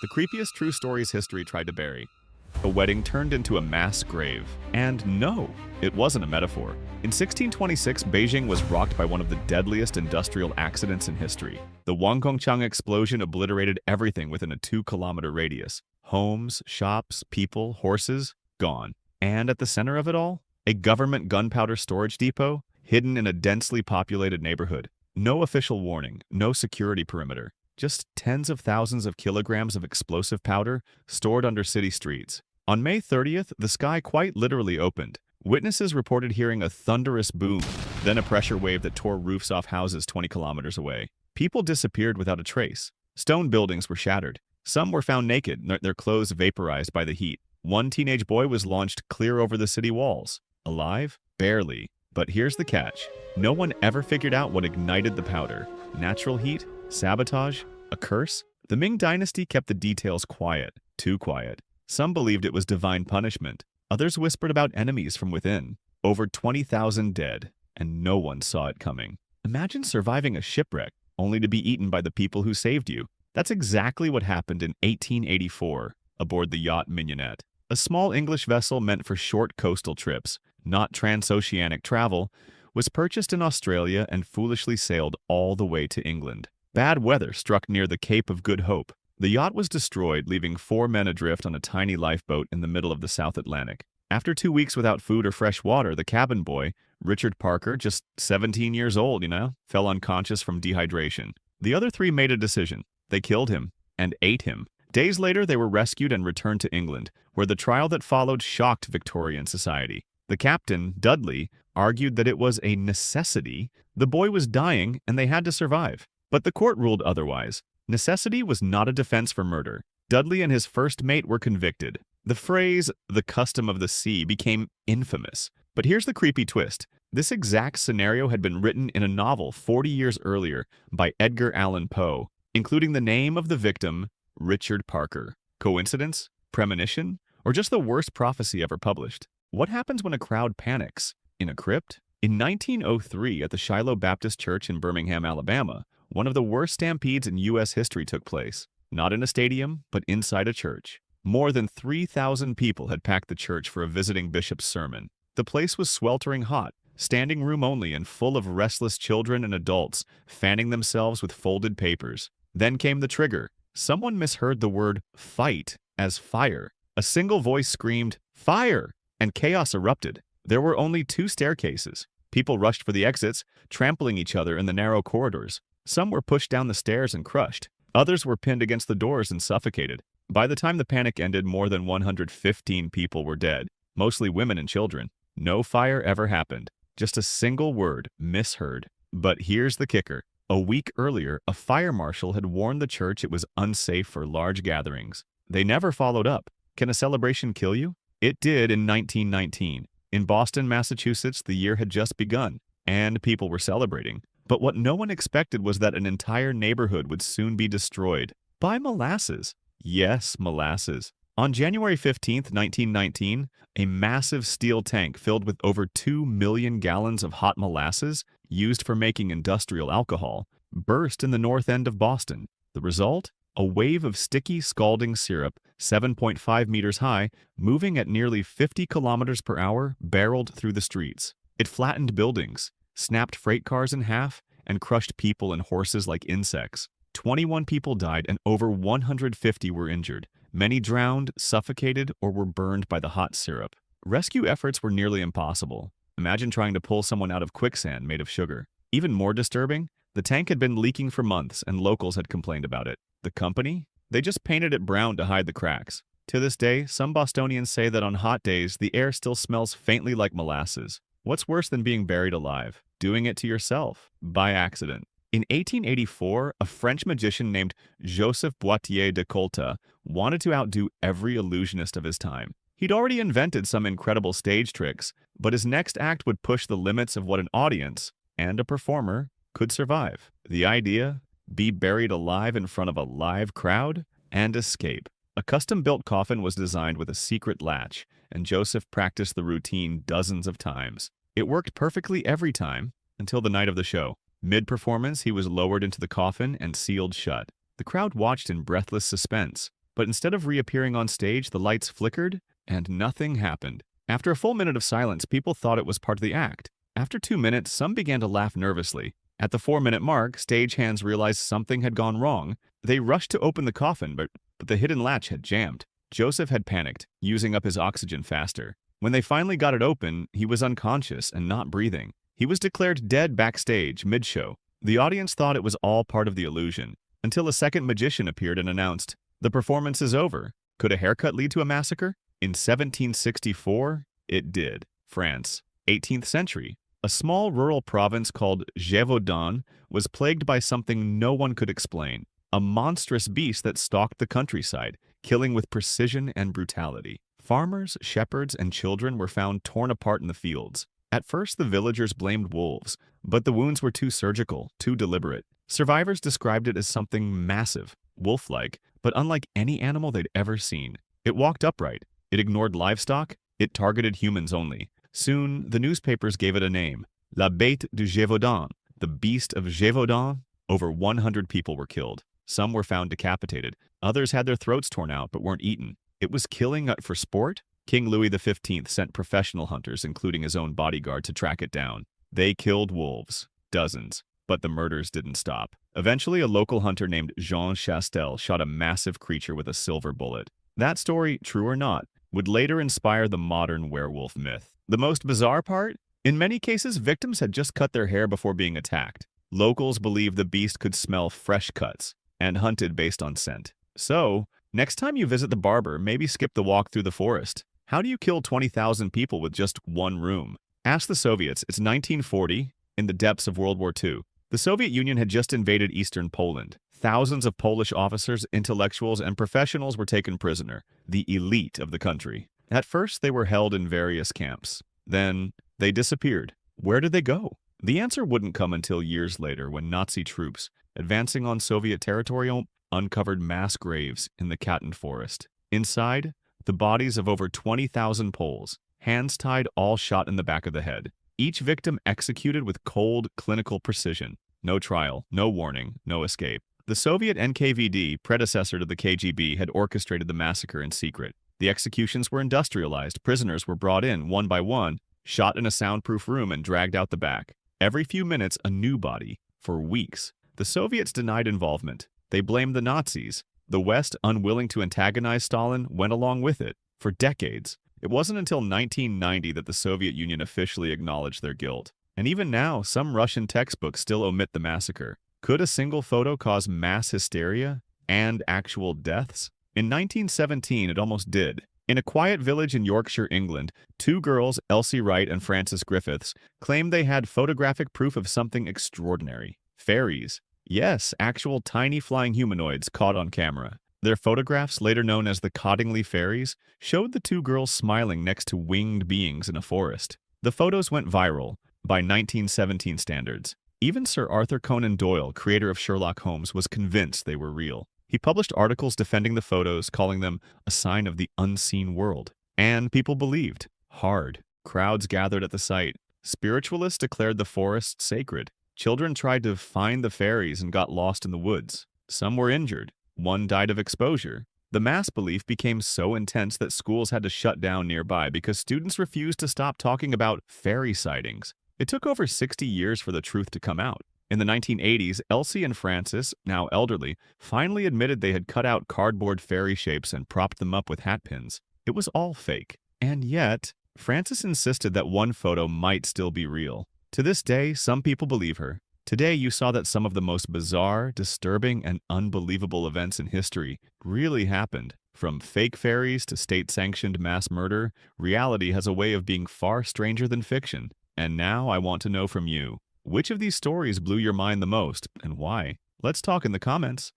the creepiest true stories history tried to bury. A wedding turned into a mass grave. And no, it wasn't a metaphor. In 1626, Beijing was rocked by one of the deadliest industrial accidents in history. The Wangkongchang explosion obliterated everything within a 2-kilometer radius. Homes, shops, people, horses, gone. And at the center of it all, a government gunpowder storage depot hidden in a densely populated neighborhood. No official warning, no security perimeter. Just tens of thousands of kilograms of explosive powder stored under city streets. On May 30th, the sky quite literally opened. Witnesses reported hearing a thunderous boom, then a pressure wave that tore roofs off houses 20 kilometers away. People disappeared without a trace. Stone buildings were shattered. Some were found naked, their clothes vaporized by the heat. One teenage boy was launched clear over the city walls. Alive? Barely. But here's the catch. No one ever figured out what ignited the powder. Natural heat? Sabotage? A curse? The Ming Dynasty kept the details quiet. Too quiet. Some believed it was divine punishment. Others whispered about enemies from within. Over 20,000 dead, and no one saw it coming. Imagine surviving a shipwreck, only to be eaten by the people who saved you. That's exactly what happened in 1884, aboard the yacht Mignonette. A small English vessel meant for short coastal trips, not transoceanic travel, was purchased in Australia and foolishly sailed all the way to England. Bad weather struck near the Cape of Good Hope. The yacht was destroyed, leaving 4 men adrift on a tiny lifeboat in the middle of the South Atlantic. After 2 weeks without food or fresh water, the cabin boy, Richard Parker, just 17 years old, fell unconscious from dehydration. The other 3 made a decision. They killed him and ate him. Days later, they were rescued and returned to England, where the trial that followed shocked Victorian society. The captain, Dudley, argued that it was a necessity. The boy was dying and they had to survive. But the court ruled otherwise. Necessity was not a defense for murder. Dudley and his first mate were convicted. The phrase, "the custom of the sea," became infamous. But here's the creepy twist. This exact scenario had been written in a novel 40 years earlier by Edgar Allan Poe, including the name of the victim, Richard Parker. Coincidence? Premonition? Or just the worst prophecy ever published? What happens when a crowd panics? In a crypt? In 1903, at the Shiloh Baptist Church in Birmingham, Alabama, one of the worst stampedes in U.S. history took place. Not in a stadium, but inside a church. More than 3,000 people had packed the church for a visiting bishop's sermon. The place was sweltering hot, standing room only and full of restless children and adults fanning themselves with folded papers. Then came the trigger. Someone misheard the word fight as fire. A single voice screamed, "Fire!" and chaos erupted. There were only 2 staircases. People rushed for the exits, trampling each other in the narrow corridors. Some were pushed down the stairs and crushed. Others were pinned against the doors and suffocated. By the time the panic ended, more than 115 people were dead, mostly women and children. No fire ever happened. Just a single word misheard. But here's the kicker. A week earlier, a fire marshal had warned the church it was unsafe for large gatherings. They never followed up. Can a celebration kill you? It did in 1919. In Boston, Massachusetts, the year had just begun, and people were celebrating. But what no one expected was that an entire neighborhood would soon be destroyed by molasses. Yes, molasses. On January 15th, 1919, a massive steel tank filled with over 2 million gallons of hot molasses, used for making industrial alcohol, burst in the north end of Boston. The result? A wave of sticky, scalding syrup, 7.5 meters high, moving at nearly 50 kilometers per hour, barreled through the streets. It flattened buildings, snapped freight cars in half, and crushed people and horses like insects. 21 people died and over 150 were injured. Many drowned, suffocated, or were burned by the hot syrup. Rescue efforts were nearly impossible. Imagine trying to pull someone out of quicksand made of sugar. Even more disturbing, the tank had been leaking for months and locals had complained about it. The company? They just painted it brown to hide the cracks. To this day, some Bostonians say that on hot days, the air still smells faintly like molasses. What's worse than being buried alive? Doing it to yourself, by accident. In 1884, a French magician named Joseph Boitier de Colta wanted to outdo every illusionist of his time. He'd already invented some incredible stage tricks, but his next act would push the limits of what an audience and a performer could survive. The idea? Be buried alive in front of a live crowd and escape. A custom-built coffin was designed with a secret latch, and Joseph practiced the routine dozens of times. It worked perfectly every time, until the night of the show. Mid-performance, he was lowered into the coffin and sealed shut. The crowd watched in breathless suspense. but instead of reappearing on stage, the lights flickered and nothing happened. After a full minute of silence, people thought it was part of the act. After 2 minutes, some began to laugh nervously. At the 4-minute mark, stagehands realized something had gone wrong. They rushed to open the coffin, but the hidden latch had jammed. Joseph had panicked, using up his oxygen faster. When they finally got it open, he was unconscious and not breathing. He was declared dead backstage, mid-show. The audience thought it was all part of the illusion, until a second magician appeared and announced, "The performance is over." Could a haircut lead to a massacre? In 1764, it did. France, 18th century. A small rural province called Gévaudan was plagued by something no one could explain, a monstrous beast that stalked the countryside, killing with precision and brutality. Farmers, shepherds, and children were found torn apart in the fields. At first, the villagers blamed wolves, but the wounds were too surgical, too deliberate. Survivors described it as something massive, wolf-like, but unlike any animal they'd ever seen. It walked upright. It ignored livestock. It targeted humans only. Soon, the newspapers gave it a name, La Bête du Gévaudan, the Beast of Gévaudan. Over 100 people were killed. Some were found decapitated. Others had their throats torn out but weren't eaten. It was killing for sport. King Louis XV sent professional hunters, including his own bodyguard, to track it down. They killed wolves, dozens, but the murders didn't stop. Eventually, a local hunter named Jean Chastel shot a massive creature with a silver bullet. That story, true or not, would later inspire the modern werewolf myth. The most bizarre part? In many cases, victims had just cut their hair before being attacked. Locals believed the beast could smell fresh cuts and hunted based on scent. So, next time you visit the barber, maybe skip the walk through the forest. How do you kill 20,000 people with just one room? Ask the Soviets. It's 1940, in the depths of World War II. The Soviet Union had just invaded eastern Poland. Thousands of Polish officers, intellectuals, and professionals were taken prisoner, the elite of the country. At first, they were held in various camps. Then, they disappeared. Where did they go? The answer wouldn't come until years later when Nazi troops, advancing on Soviet territory, uncovered mass graves in the Katyn forest. Inside, the bodies of over 20,000 Poles, hands tied, all shot in the back of the head. Each victim executed with cold, clinical precision. No trial, no warning, no escape. The Soviet NKVD, predecessor to the KGB, had orchestrated the massacre in secret. The executions were industrialized. Prisoners were brought in, one by one, shot in a soundproof room and dragged out the back. Every few minutes, a new body. For weeks, the Soviets denied involvement. They blamed the Nazis. The West, unwilling to antagonize Stalin, went along with it. For decades, it wasn't until 1990 that the Soviet Union officially acknowledged their guilt. And even now, some Russian textbooks still omit the massacre. Could a single photo cause mass hysteria and actual deaths? In 1917, it almost did. In a quiet village in Yorkshire, England, two girls, Elsie Wright and Frances Griffiths, claimed they had photographic proof of something extraordinary. Fairies. Yes, actual tiny flying humanoids caught on camera. Their photographs, later known as the Cottingley Fairies, showed the two girls smiling next to winged beings in a forest. The photos went viral by 1917 standards. Even Sir Arthur Conan Doyle, creator of Sherlock Holmes, was convinced they were real. He published articles defending the photos, calling them a sign of the unseen world. And people believed. Hard. Crowds gathered at the site. Spiritualists declared the forest sacred. Children tried to find the fairies and got lost in the woods. Some were injured. One died of exposure. The mass belief became so intense that schools had to shut down nearby because students refused to stop talking about fairy sightings. It took over 60 years for the truth to come out. In the 1980s, Elsie and Frances, now elderly, finally admitted they had cut out cardboard fairy shapes and propped them up with hat pins. It was all fake. And yet, Frances insisted that one photo might still be real. To this day, some people believe her. Today, you saw that some of the most bizarre, disturbing, and unbelievable events in history really happened. From fake fairies to state-sanctioned mass murder, reality has a way of being far stranger than fiction. And now I want to know from you, which of these stories blew your mind the most, and why? Let's talk in the comments.